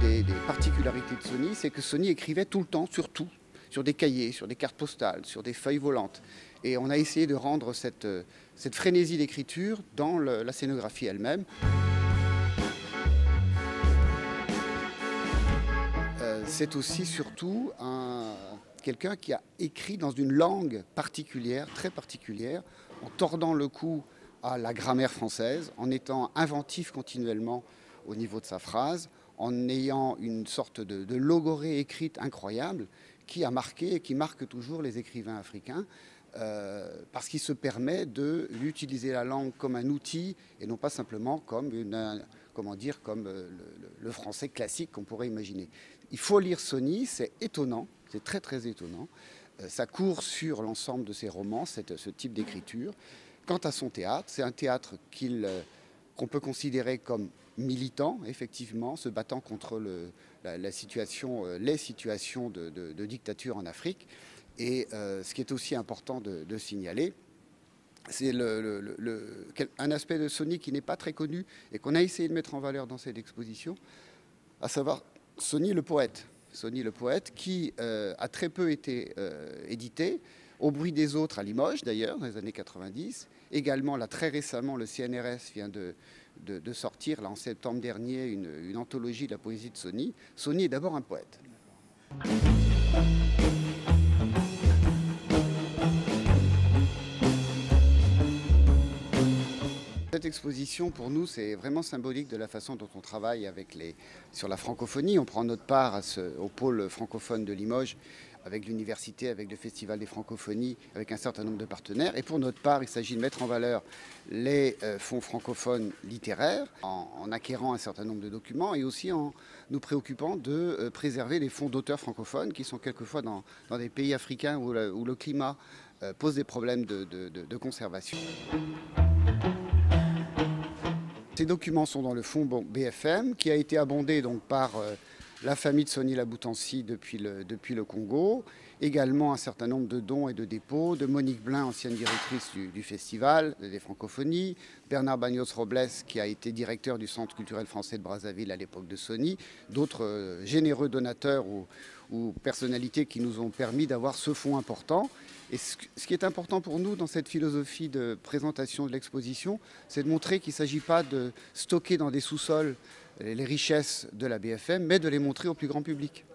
des particularités de Sony, c'est que Sony écrivait tout le temps sur tout, sur des cahiers, sur des cartes postales, sur des feuilles volantes. Et on a essayé de rendre cette frénésie d'écriture dans la scénographie elle-même. C'est aussi surtout quelqu'un qui a écrit dans une langue particulière, très particulière, en tordant le cou à la grammaire française, en étant inventif continuellement au niveau de sa phrase, en ayant une sorte de logorée écrite incroyable qui a marqué et qui marque toujours les écrivains africains, parce qu'il se permet d'utiliser la langue comme un outil et non pas simplement comme le français classique qu'on pourrait imaginer. Il faut lire Sony, c'est étonnant, c'est très très étonnant. Ça court sur l'ensemble de ses romans, ce type d'écriture. Quant à son théâtre, c'est un théâtre qu'on peut considérer comme militant, effectivement, se battant contre les situations de dictature en Afrique. Et ce qui est aussi important de signaler, c'est un aspect de Sony qui n'est pas très connu et qu'on a essayé de mettre en valeur dans cette exposition, à savoir Sony le poète. Sony le poète qui a très peu été édité, au bruit des autres à Limoges d'ailleurs, dans les années 90. Également, là très récemment, le CNRS vient de sortir, là, en septembre dernier, une anthologie de la poésie de Sony. Sony est d'abord un poète. Cette exposition, pour nous, c'est vraiment symbolique de la façon dont on travaille sur la francophonie. On prend notre part au pôle francophone de Limoges, avec l'université, avec le Festival des francophonies, avec un certain nombre de partenaires. Et pour notre part, il s'agit de mettre en valeur les fonds francophones littéraires, en acquérant un certain nombre de documents et aussi en nous préoccupant de préserver les fonds d'auteurs francophones qui sont quelquefois dans des pays africains où le climat pose des problèmes de conservation. Ces documents sont dans le fonds BFM, qui a été abondé donc par la famille de Sony Laboutancy depuis le Congo. Également un certain nombre de dons et de dépôts de Monique Blin, ancienne directrice du Festival des Francophonies, Bernard Bagnos-Robles, qui a été directeur du Centre culturel français de Brazzaville à l'époque de Sony, d'autres généreux donateurs ou personnalités qui nous ont permis d'avoir ce fonds important. Et ce qui est important pour nous dans cette philosophie de présentation de l'exposition, c'est de montrer qu'il ne s'agit pas de stocker dans des sous-sols les richesses de la BFM, mais de les montrer au plus grand public.